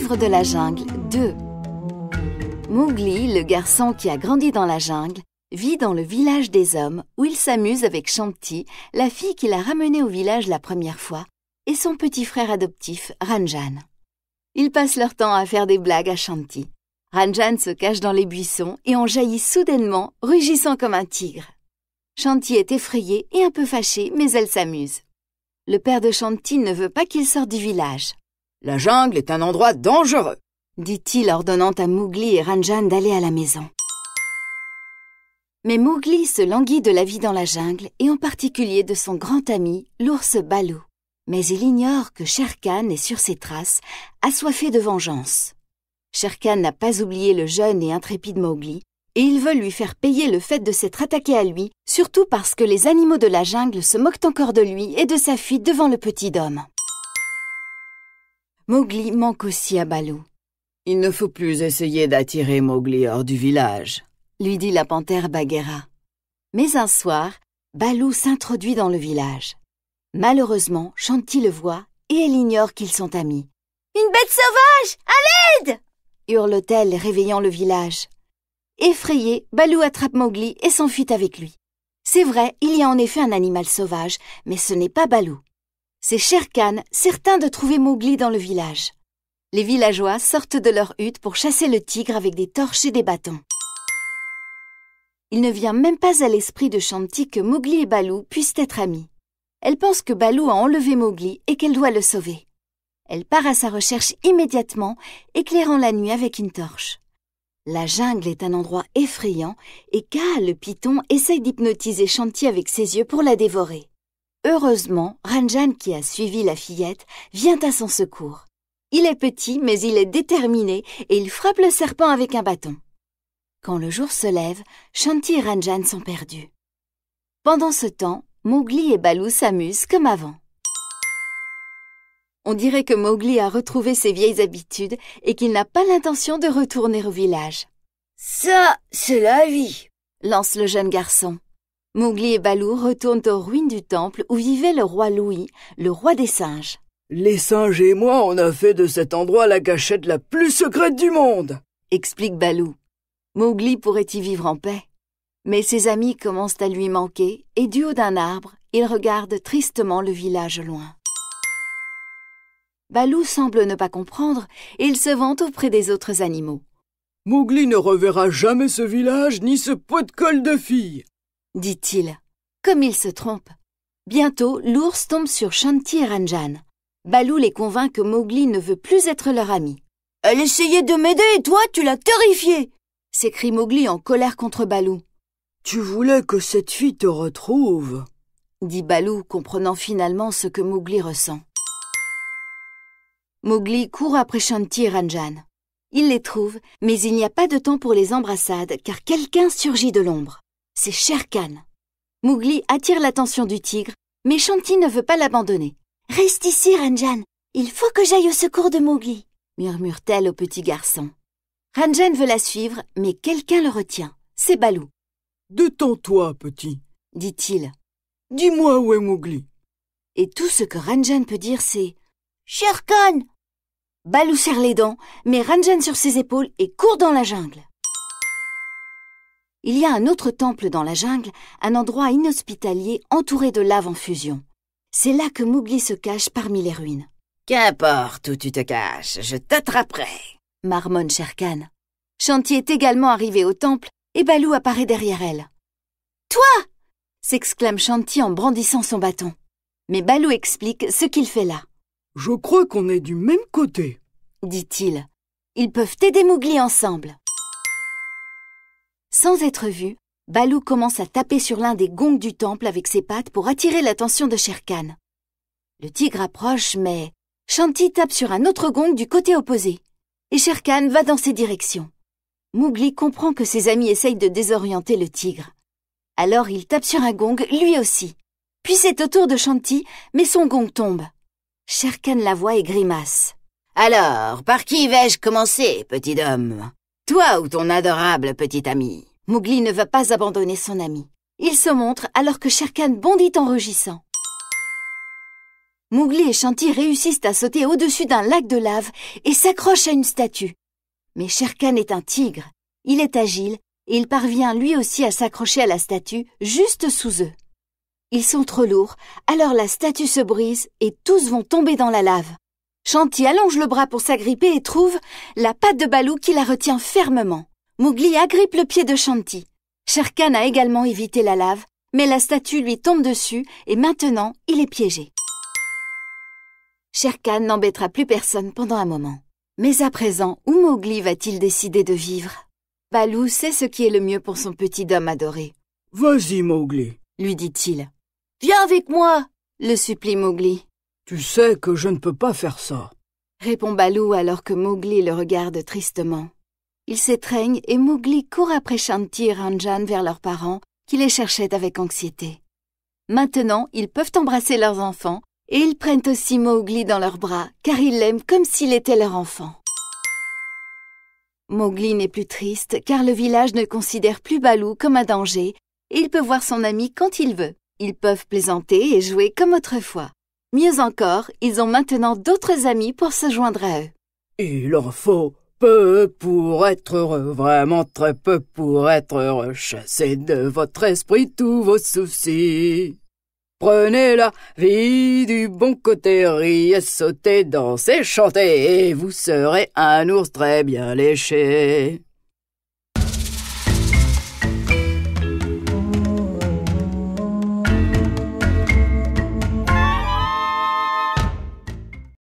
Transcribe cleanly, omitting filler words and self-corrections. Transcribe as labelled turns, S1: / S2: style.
S1: livre de la jungle 2. Mowgli, le garçon qui a grandi dans la jungle, vit dans le village des hommes où il s'amuse avec Shanti, la fille qu'il a ramenée au village la première fois, et son petit frère adoptif, Ranjan. Ils passent leur temps à faire des blagues à Shanti. Ranjan se cache dans les buissons et en jaillit soudainement, rugissant comme un tigre. Shanti est effrayée et un peu fâchée, mais elle s'amuse. Le père de Shanti ne veut pas qu'il sorte du village.
S2: « La jungle est un endroit dangereux !»
S1: dit-il, ordonnant à Mowgli et Ranjan d'aller à la maison. Mais Mowgli se languit de la vie dans la jungle et en particulier de son grand ami, l'ours Baloo. Mais il ignore que Shere Khan est sur ses traces, assoiffé de vengeance. Shere Khan n'a pas oublié le jeune et intrépide Mowgli et il veut lui faire payer le fait de s'être attaqué à lui, surtout parce que les animaux de la jungle se moquent encore de lui et de sa fuite devant le petit homme. Mowgli manque aussi à Baloo.
S2: « Il ne faut plus essayer d'attirer Mowgli hors du village »,
S1: lui dit la panthère Bagheera. Mais un soir, Baloo s'introduit dans le village. Malheureusement, Shanti le voit et elle ignore qu'ils sont amis. « Une bête sauvage! À l'aide !» hurle-t-elle, réveillant le village. Effrayé, Baloo attrape Mowgli et s'enfuit avec lui. C'est vrai, il y a en effet un animal sauvage, mais ce n'est pas Baloo. C'est Shere Khan, certain de trouver Mowgli dans le village. Les villageois sortent de leur hutte pour chasser le tigre avec des torches et des bâtons. Il ne vient même pas à l'esprit de Shanti que Mowgli et Baloo puissent être amis. Elle pense que Baloo a enlevé Mowgli et qu'elle doit le sauver. Elle part à sa recherche immédiatement, éclairant la nuit avec une torche. La jungle est un endroit effrayant et Kaa, le python, essaye d'hypnotiser Shanti avec ses yeux pour la dévorer. Heureusement, Ranjan, qui a suivi la fillette, vient à son secours. Il est petit, mais il est déterminé et il frappe le serpent avec un bâton. Quand le jour se lève, Shanti et Ranjan sont perdus. Pendant ce temps, Mowgli et Baloo s'amusent comme avant. On dirait que Mowgli a retrouvé ses vieilles habitudes et qu'il n'a pas l'intention de retourner au village.
S3: « Ça, c'est la vie !»
S1: lance le jeune garçon. Mowgli et Baloo retournent aux ruines du temple où vivait le roi Louie, le roi des singes.
S4: « Les singes et moi, on a fait de cet endroit la cachette la plus secrète du monde !»
S1: explique Baloo. Mowgli pourrait y vivre en paix. Mais ses amis commencent à lui manquer et du haut d'un arbre, il regarde tristement le village loin. Baloo semble ne pas comprendre et il se vante auprès des autres animaux.
S4: « Mowgli ne reverra jamais ce village ni ce pot de colle de fille !»
S1: dit-il. Comme il se trompe. Bientôt, l'ours tombe sur Shanti et Ranjan. Baloo les convainc que Mowgli ne veut plus être leur ami.
S3: « Elle essayait de m'aider et toi, tu l'as terrifiée !»
S1: s'écrie Mowgli en colère contre Baloo.
S4: « Tu voulais que cette fille te retrouve !»
S1: dit Baloo, comprenant finalement ce que Mowgli ressent. Mowgli court après Shanti et Ranjan. Il les trouve, mais il n'y a pas de temps pour les embrassades car quelqu'un surgit de l'ombre. C'est Shere Khan. Mowgli attire l'attention du tigre, mais Shanti ne veut pas l'abandonner. « Reste ici, Ranjan. Il faut que j'aille au secours de Mowgli, » murmure-t-elle au petit garçon. Ranjan veut la suivre, mais quelqu'un le retient. C'est Baloo.
S4: « Détends-toi, petit, »
S1: dit-il.
S4: « Dis-moi où est Mowgli. »
S1: Et tout ce que Ranjan peut dire, c'est
S3: « Shere Khan !»
S1: Baloo serre les dents, met Ranjan sur ses épaules et court dans la jungle. Il y a un autre temple dans la jungle, un endroit inhospitalier entouré de lave en fusion. C'est là que Mowgli se cache parmi les ruines.
S2: « Qu'importe où tu te caches, je t'attraperai !»
S1: marmonne Shere Khan. Shanti est également arrivée au temple et Baloo apparaît derrière elle. « Toi !» s'exclame Shanti en brandissant son bâton. Mais Baloo explique ce qu'il fait là.
S4: « Je crois qu'on est du même côté, »
S1: dit-il. Ils peuvent aider Mowgli ensemble. Sans être vu, Baloo commence à taper sur l'un des gongs du temple avec ses pattes pour attirer l'attention de Shere Khan. Le tigre approche, mais Shanti tape sur un autre gong du côté opposé. Et Shere Khan va dans ces directions. Mowgli comprend que ses amis essayent de désorienter le tigre. Alors il tape sur un gong, lui aussi. Puis c'est au tour de Shanti, mais son gong tombe. Shere Khan la voit et grimace.
S2: « Alors, par qui vais-je commencer, petit homme? Toi ou ton adorable petit ami ?»
S1: Mowgli ne va pas abandonner son ami. Il se montre alors que Shere Khan bondit en rugissant. Mowgli et Shanti réussissent à sauter au-dessus d'un lac de lave et s'accrochent à une statue. Mais Shere Khan est un tigre. Il est agile et il parvient lui aussi à s'accrocher à la statue juste sous eux. Ils sont trop lourds, alors la statue se brise et tous vont tomber dans la lave. Shanti allonge le bras pour s'agripper et trouve la patte de Baloo qui la retient fermement. Mowgli agrippe le pied de Shanti. Shere Khan a également évité la lave, mais la statue lui tombe dessus et maintenant il est piégé. Shere Khan n'embêtera plus personne pendant un moment. Mais à présent, où Mowgli va-t-il décider de vivre? Baloo sait ce qui est le mieux pour son petit homme adoré.
S4: « Vas-y, Mowgli, »
S1: lui dit-il.
S3: « Viens avec moi !»
S1: le supplie Mowgli.
S4: « Tu sais que je ne peux pas faire ça. »
S1: répond Baloo alors que Mowgli le regarde tristement. Ils s'étreignent et Mowgli court après Shanti et Ranjan vers leurs parents qui les cherchaient avec anxiété. Maintenant, ils peuvent embrasser leurs enfants et ils prennent aussi Mowgli dans leurs bras car ils l'aiment comme s'il était leur enfant. Mowgli n'est plus triste car le village ne considère plus Baloo comme un danger et il peut voir son ami quand il veut. Ils peuvent plaisanter et jouer comme autrefois. Mieux encore, ils ont maintenant d'autres amis pour se joindre à eux.
S4: Il en faut peu pour être heureux, vraiment très peu pour être heureux. Chassez de votre esprit tous vos soucis. Prenez la vie du bon côté, riez, sautez, dansez, chantez, et vous serez un ours très bien léché.